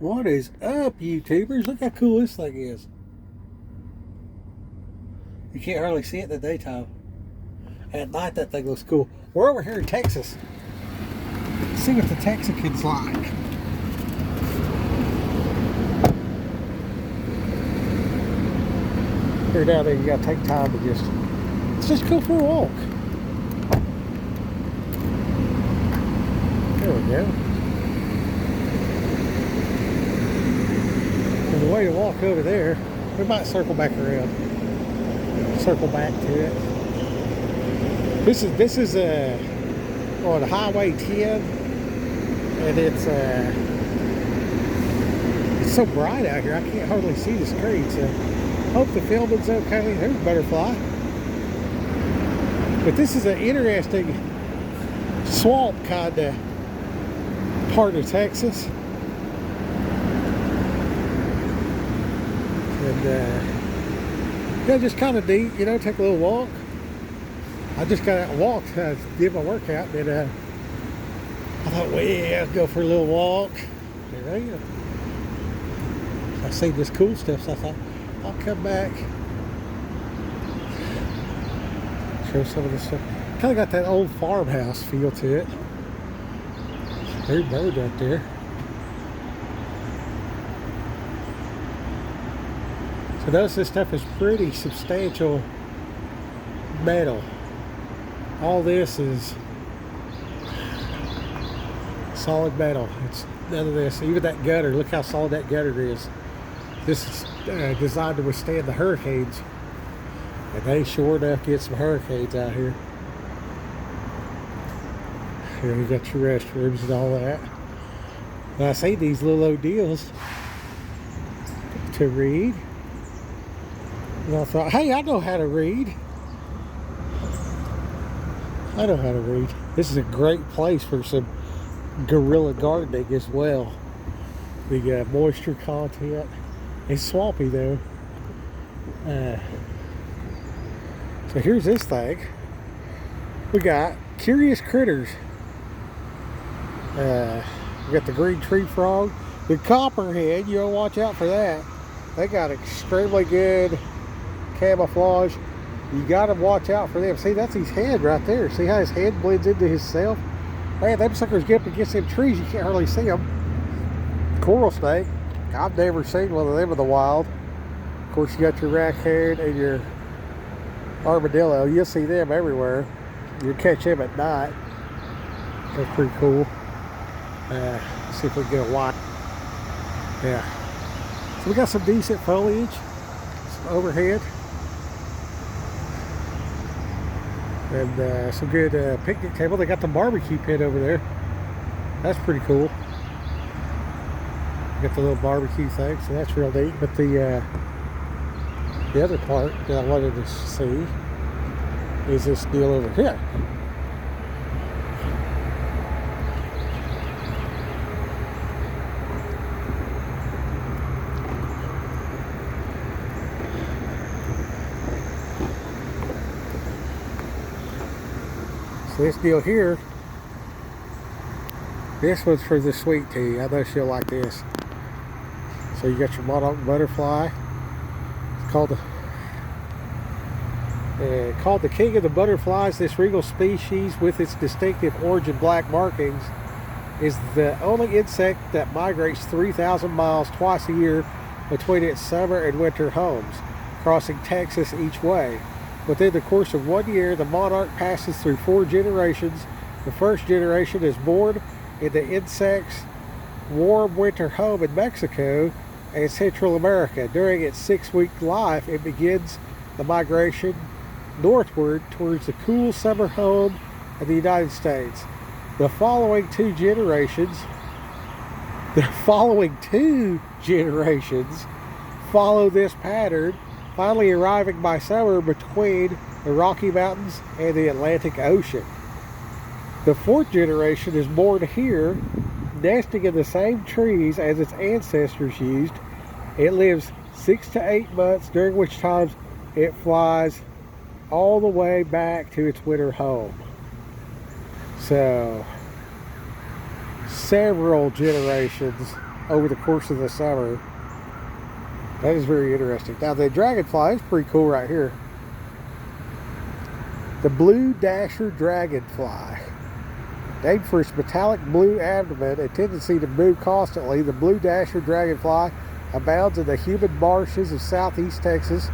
What is up, YouTubers? Look how cool this thing is. You can't hardly see it in the daytime. At night, that thing looks cool. We're over here in Texas. Let's see what the Texicans like. Here down there, you gotta take time to it's just go for a walk. There we go. There's a way to walk over there. We might circle back around. Circle back to it. This is on Highway 10, and it's so bright out here I can't hardly see the screen. So hope the filming's okay. There's a butterfly. But this is an interesting swamp kind of part of Texas. And yeah, just kind of neat, you know, take a little walk. I just got out and walked, did my workout, and I thought, well, yeah, I'll go for a little walk. There I go. I see this cool stuff, so I thought, I'll come back, show some of this stuff. Kind of got that old farmhouse feel to it. There's a bird right there. So notice this stuff is pretty substantial metal. All this is solid metal. It's none of this. Even that gutter, look how solid that gutter is. This is designed to withstand the hurricanes. And they sure enough get some hurricanes out here. Here you got your restrooms and all that. And I see these little old deals to read. And I thought, hey, I know how to read. I know how to read. This is a great place for some guerrilla gardening as well. The moisture content. It's swampy though. So here's this thing. We got curious critters. We got the green tree frog. The copperhead, you gotta watch out for that. They got extremely good camouflage. You gotta watch out for them. See, that's his head right there. See how his head blends into himself? Man, them suckers get up against them trees, you can't hardly see them. Coral snake, I've never seen one of them in the wild. Of course, you got your raccoon and your armadillo. You'll see them everywhere. You'll catch them at night. That's pretty cool. Let's see if we can get a white. Yeah. So we got some decent foliage, some overhead. And some good picnic table. They got the barbecue pit over there. That's pretty cool. Got the little barbecue thing, so that's real neat. But the other part that I wanted to see is this deal over here. This deal here, this one's for the sweet tea. I know she'll like this. So you got your monarch butterfly. It's called the king of the butterflies. This regal species, with its distinctive orange and black markings, is the only insect that migrates 3,000 miles twice a year between its summer and winter homes, crossing Texas each way. Within the course of 1 year, the monarch passes through 4 generations. The first generation is born in the insect's warm winter home in Mexico and Central America. During its 6-week life, it begins the migration northward towards the cool summer home of the United States. The following two generations follow this pattern, finally arriving by summer between the Rocky Mountains and the Atlantic Ocean. The 4th generation is born here, nesting in the same trees as its ancestors used. It lives 6 to 8 months, during which time it flies all the way back to its winter home. So several generations over the course of the summer. That is very interesting. Now the dragonfly is pretty cool right here. The blue dasher dragonfly. Named for its metallic blue abdomen and tendency to move constantly, the blue dasher dragonfly abounds in the humid marshes of southeast Texas,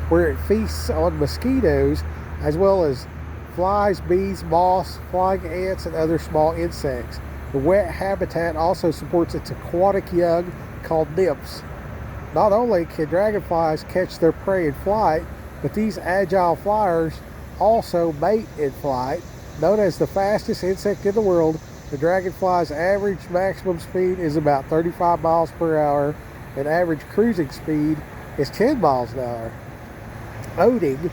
where it feasts on mosquitoes as well as flies, bees, moths, flying ants, and other small insects. The wet habitat also supports its aquatic young called nymphs. Not only can dragonflies catch their prey in flight, but these agile flyers also mate in flight. Known as the fastest insect in the world, the dragonfly's average maximum speed is about 35 miles per hour, and average cruising speed is 10 miles an hour. Oding,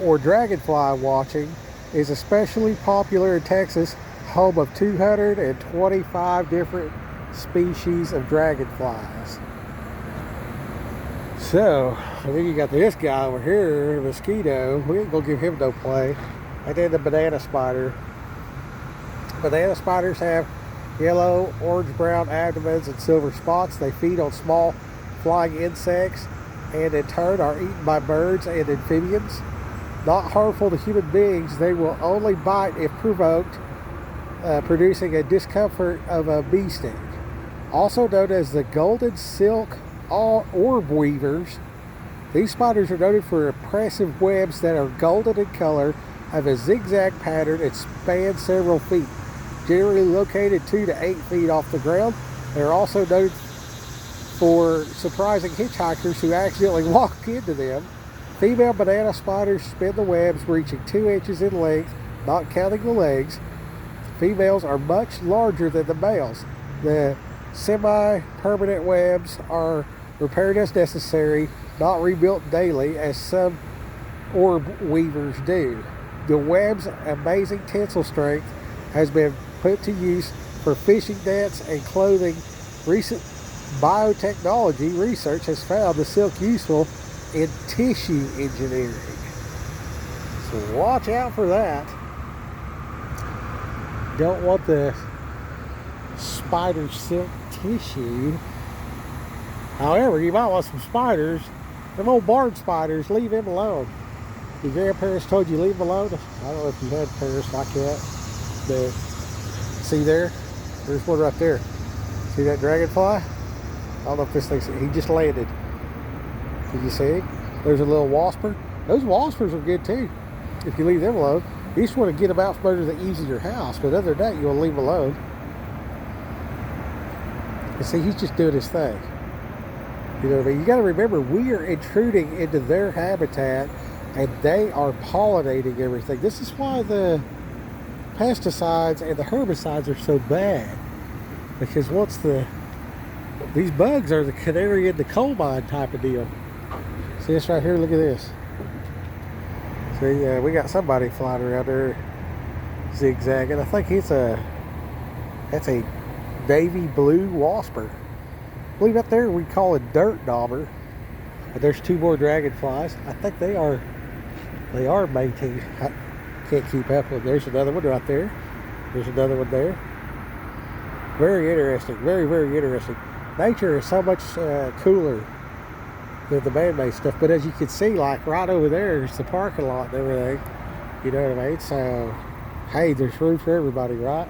or dragonfly watching, is especially popular in Texas, home of 225 different species of dragonflies. So, I think you got this guy over here, the mosquito. We ain't gonna give him no play. And then the banana spider. Banana spiders have yellow, orange-brown abdomens and silver spots. They feed on small flying insects and in turn are eaten by birds and amphibians. Not harmful to human beings, they will only bite if provoked, producing a discomfort of a bee sting. Also known as the golden silk orb weavers, these spiders are noted for impressive webs that are golden in color, have a zigzag pattern, and span several feet. Generally located 2 to 8 feet off the ground, they are also noted for surprising hitchhikers who accidentally walk into them. Female banana spiders spin the webs reaching 2 inches in length, not counting the legs. Females are much larger than the males. The semi-permanent webs are repaired as necessary, not rebuilt daily as some orb weavers do. The web's amazing tensile strength has been put to use for fishing nets and clothing. Recent biotechnology research has found the silk useful in tissue engineering. So watch out for that. Don't want the spider silk tissue. However, you might want some spiders. Them old barn spiders, leave them alone. Your grandparents told you leave them alone. I don't know if you had parents like that. But see there? There's one right there. See that dragonfly? I don't know if this thing's, he just landed. Did you see? There's a little wasper. Those waspers are good too, if you leave them alone. You just want to get them out from under the eaves of your house, but other than that, you want to leave them alone. And see, he's just doing his thing. You know what I mean? You got to remember, we are intruding into their habitat, and they are pollinating everything. This is why the pesticides and the herbicides are so bad, because these bugs are the canary in the coal mine type of deal. See this right here? Look at this. See, we got somebody flying around there zigzagging. I think that's a navy blue wasper. I believe up there we call it dirt dauber. But there's 2 more dragonflies. I think they are mating. I can't keep up with them. There's another one right there. There's another one there. Very interesting. Very, very interesting. Nature is so much cooler than the man-made stuff. But as you can see, like right over there is the parking lot and everything. You know what I mean? So, hey, there's room for everybody, right?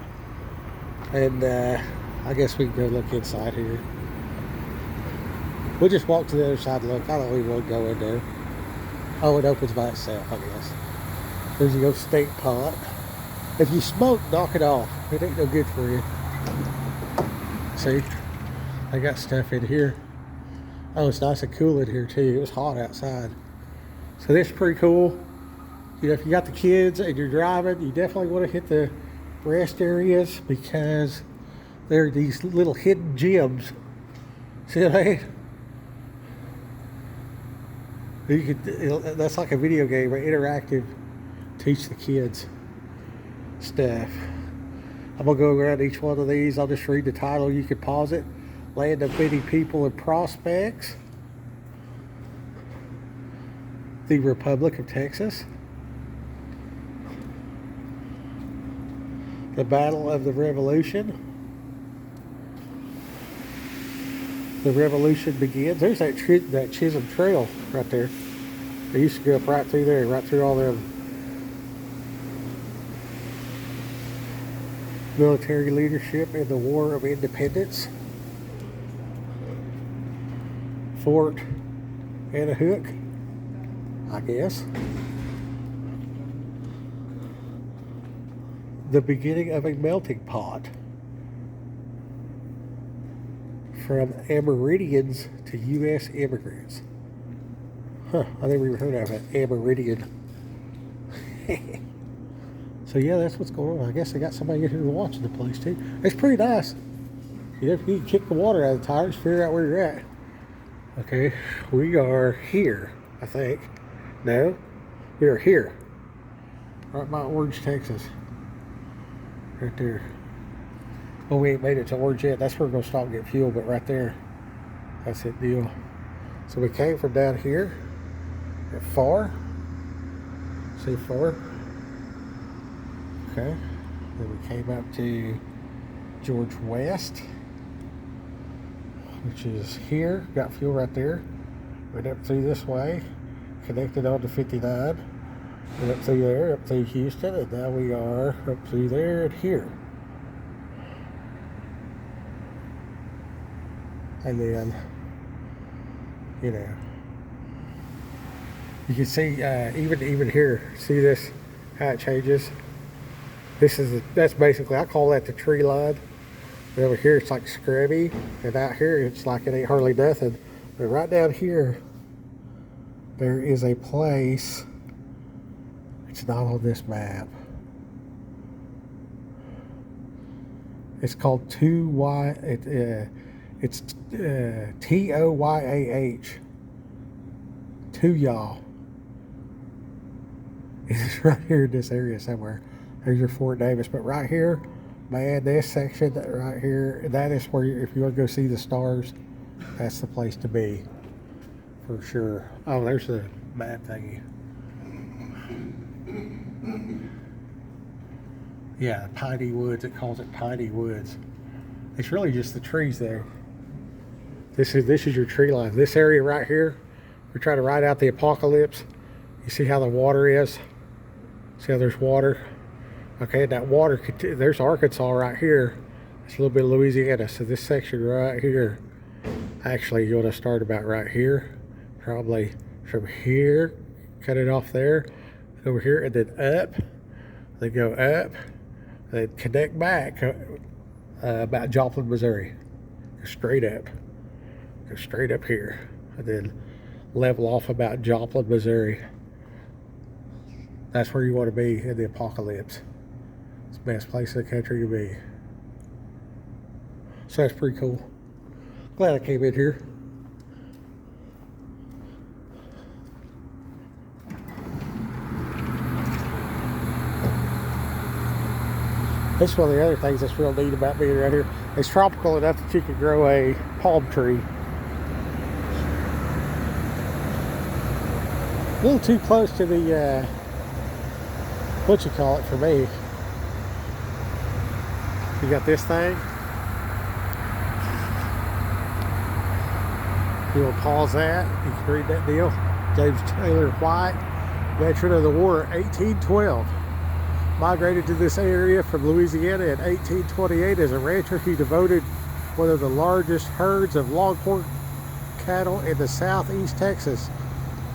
And I guess we can go look inside here. We'll just walk to the other side and look. I don't even want to go in there. Oh, it opens by itself, I guess. There's your stink pot. If you smoke, knock it off. It ain't no good for you. See? I got stuff in here. Oh, it's nice and cool in here too. It was hot outside. So this is pretty cool. You know, if you got the kids and you're driving, you definitely want to hit the rest areas because there are these little hidden gems. See what I mean? That's like a video game, an interactive, teach the kids stuff. I'm gonna go around each one of these. I'll just read the title. You can pause it. Land of many people and prospects. The Republic of Texas. The Battle of the Revolution. the revolution begins. There's that Chisholm Trail right there. They used to go up right through there, right through all them military leadership in the War of Independence. Fort Hook, I guess. The beginning of a melting pot. From Amerindians to U.S. immigrants. Huh, I never even heard of it. Amerindian. So yeah, that's what's going on. I guess they got somebody in here watching the place too. It's pretty nice. You can kick the water out of the tires, figure out where you're at. Okay, we are here, I think. No, we are here. Right by Orange, Texas. Right there. Well, we ain't made it to Orange yet. That's where we're going to stop and get fuel, but right there, that's it deal. So we came from down here at Far. See Far? Okay. Then we came up to George West, which is here. Got fuel right there. Went up through this way, connected on to 59. Went up through there, up through Houston, and now we are up through there and here. And then, you know, you can see even here. See this? How it changes. That's basically, I call that the tree line. And over here it's like scrubby, and out here it's like it ain't hardly nothing. But right down here, there is a place. It's not on this map. It's called it's Toyah. Toyah. It's right here in this area somewhere. There's your Fort Davis, but right here, man, this section right here, that is where if you want to go see the stars, that's the place to be, for sure. Oh, there's the map thingy. Yeah, Piney Woods. It calls it Piney Woods. It's really just the trees there. This is your tree line. This area right here, we're trying to ride out the apocalypse. You see how the water is? See how there's water? Okay, that water, there's Arkansas right here. It's a little bit of Louisiana. So this section right here, actually you want to start about right here. Probably from here, cut it off there, over here, and then up. Then go up, then connect back about Joplin, Missouri. Go straight up. Go straight up here, and then level off about Joplin, Missouri. That's where you want to be in the apocalypse. It's the best place in the country to be. So that's pretty cool. Glad I came in here. That's one of the other things that's real neat about being right here. It's tropical enough that you could grow a palm tree. A little too close to the, what you call it for me. You got this thing. You want to pause that. You can read that deal. James Taylor White, veteran of the war, 1812. Migrated to this area from Louisiana in 1828 as a rancher. He devoted one of the largest herds of longhorn cattle in the southeast Texas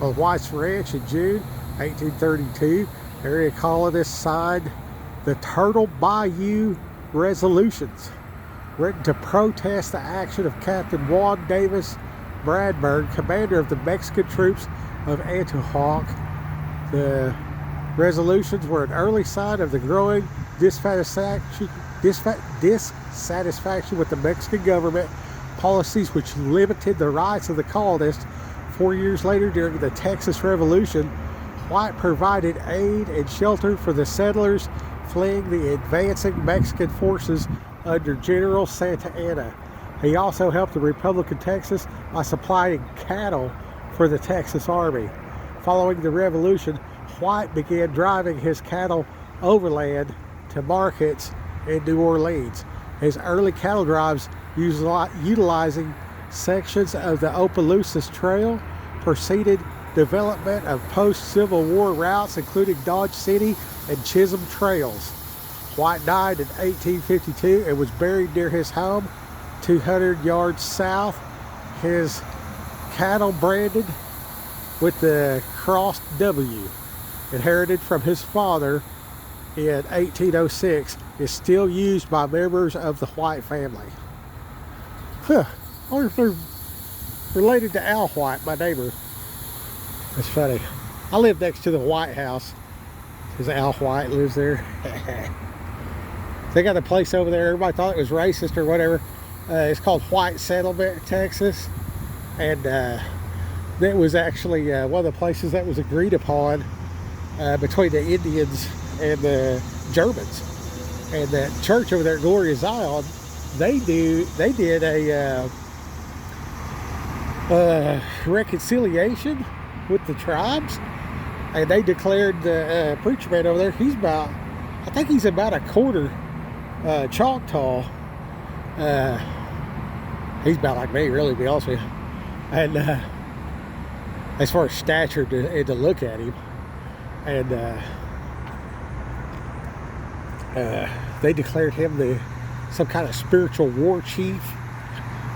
on White's Ranch in June 1832. Area colonists signed the Turtle Bayou Resolutions, written to protest the action of Captain Juan Davis Bradburn, commander of the Mexican troops of Antioch. The resolutions were an early sign of the growing dissatisfaction with the Mexican government policies, which limited the rights of the colonists. 4 years later, during the Texas Revolution, White provided aid and shelter for the settlers fleeing the advancing Mexican forces under General Santa Anna. He also helped the Republic of Texas by supplying cattle for the Texas Army. Following the Revolution, White began driving his cattle overland to markets in New Orleans. His early cattle drives utilizing sections of the Opelousas Trail preceded development of post-Civil War routes, including Dodge City and Chisholm Trails. White died in 1852 and was buried near his home, 200 yards south. His cattle branded with the crossed W, inherited from his father in 1806, is still used by members of the White family. Huh. I wonder if they're related to Al White, my neighbor. That's funny. I live next to the White House because Al White lives there. They got a place over there. Everybody thought it was racist or whatever. It's called White Settlement, Texas. And that was actually one of the places that was agreed upon between the Indians and the Germans. And that church over there at Gloria Zion, they did a reconciliation with the tribes. And they declared the preacher man over there, I think he's about a quarter Choctaw. He's about like me, really, to be honest with you. And as far as stature to look at him, and they declared him some kind of spiritual war chief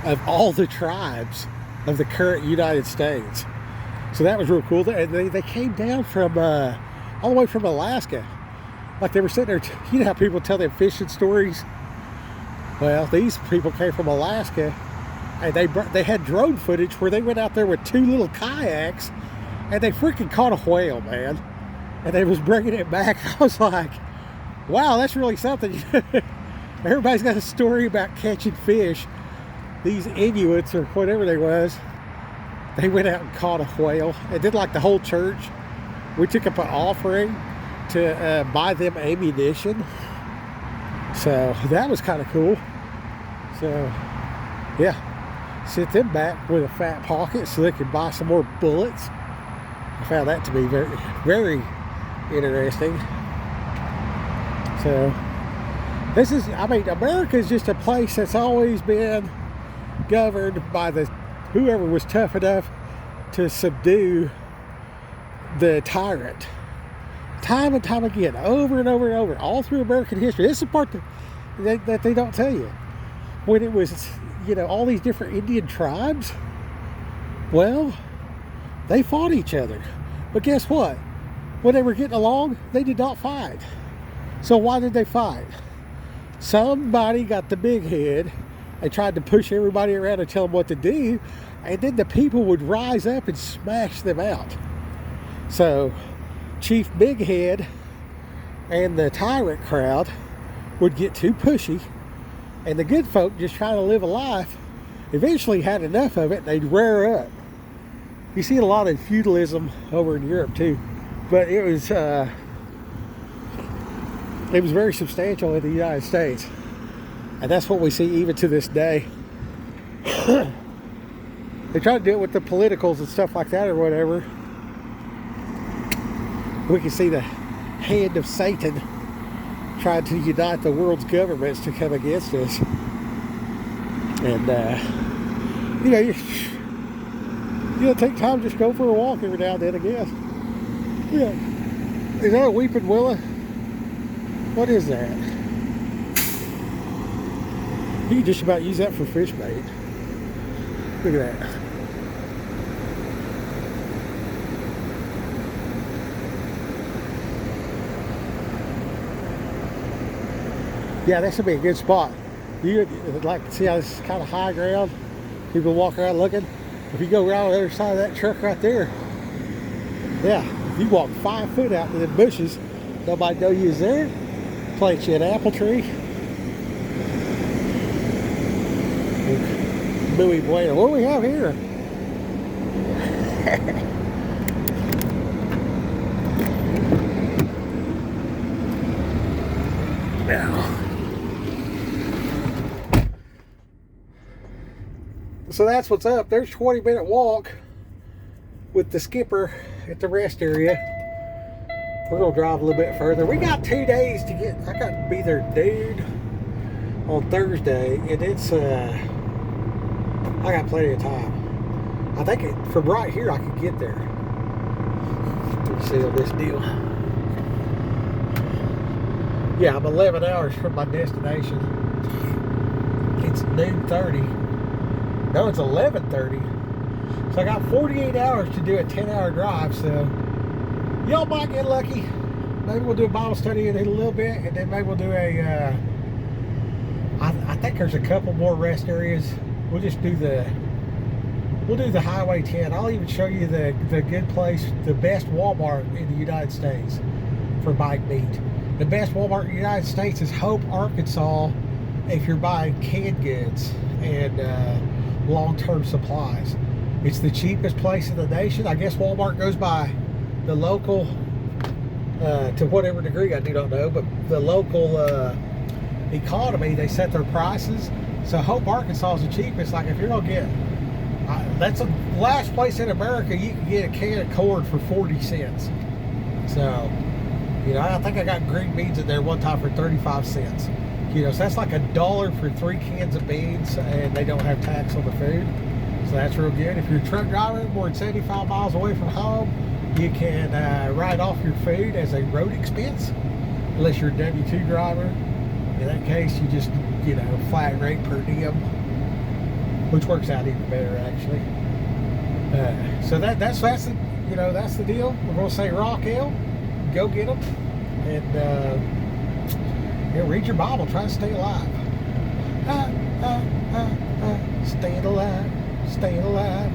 of all the tribes of the current United States. So that was real cool. And they came down from all the way from Alaska. Like they were sitting there, you know how people tell them fishing stories? Well, these people came from Alaska, and they had drone footage where they went out there with 2 little kayaks, and they freaking caught a whale, man. And they was bringing it back. I was like, wow, that's really something. Everybody's got a story about catching fish. These Inuits, or whatever they was, they went out and caught a whale. And did like the whole church. We took up an offering to buy them ammunition. So that was kind of cool. So yeah, sent them back with a fat pocket so they could buy some more bullets. I found that to be very, very interesting. So this is, I mean, America is just a place that's always been governed by whoever was tough enough to subdue the tyrant. Time and time again, over and over and over, all through American history. This is the part that they don't tell you. When it was, you know, all these different Indian tribes, well, they fought each other. But guess what? When they were getting along, they did not fight. So why did they fight? Somebody got the big head and tried to push everybody around and tell them what to do, and then the people would rise up and smash them out. So Chief Big Head and the tyrant crowd would get too pushy, and the good folk just trying to live a life eventually had enough of it, and they'd rear up. You see a lot of feudalism over in Europe too, but it was very substantial in the United States, and that's what we see even to this day. They try to do it with the politicals and stuff like that or whatever. We can see the hand of Satan trying to unite the world's governments to come against us. And, you know, you take time to just go for a walk every now and then, I guess. Yeah. Is that a weeping willow? What is that? You can just about use that for fish bait. Look at that. Yeah, this would be a good spot. You like to see how this is kind of high ground. People walk around looking. If you go around the other side of that truck right there, yeah, if you walk 5 foot out in the bushes, nobody know you was there. Plant you an apple tree. Muy bueno. What do we have here? Now. So that's what's up. There's a 20-minute walk with the skipper at the rest area. We're gonna drive a little bit further. We got 2 days to get. I got to be there, dude, on Thursday, and it's I got plenty of time. I think from right here I could get there. Let's see on this deal. Yeah, I'm 11 hours from my destination. It's noon 30. No, it's 11:30. So I got 48 hours to do a 10-hour drive. So y'all might get lucky. Maybe we'll do a Bible study in a little bit, and then maybe we'll do a. I think there's a couple more rest areas. We'll just do the. We'll do the Highway 10. I'll even show you the good place, the best Walmart in the United States for bike meat. The best Walmart in the United States is Hope, Arkansas, if you're buying canned goods and long-term supplies. It's the cheapest place in the nation. I guess Walmart goes by the local, to whatever degree, I do not know, but the local economy, they set their prices. So Hope, Arkansas is the cheapest. Like if you're going to get, that's the last place in America you can get a can of corn for 40 cents. So, you know, I think I got green beans in there one time for 35 cents. You know, so that's like $1 for 3 cans of beans, and they don't have tax on the food. So that's real good. If you're a truck driver more than 75 miles away from home, you can write off your food as a road expense, unless you're a W-2 driver. In that case, you just, you know, flat rate per diem, which works out even better actually. So that's the, you know, that's the deal. We're gonna say Raquel, go get them, and yeah, read your Bible. Try to stay alive. Staying alive, staying alive.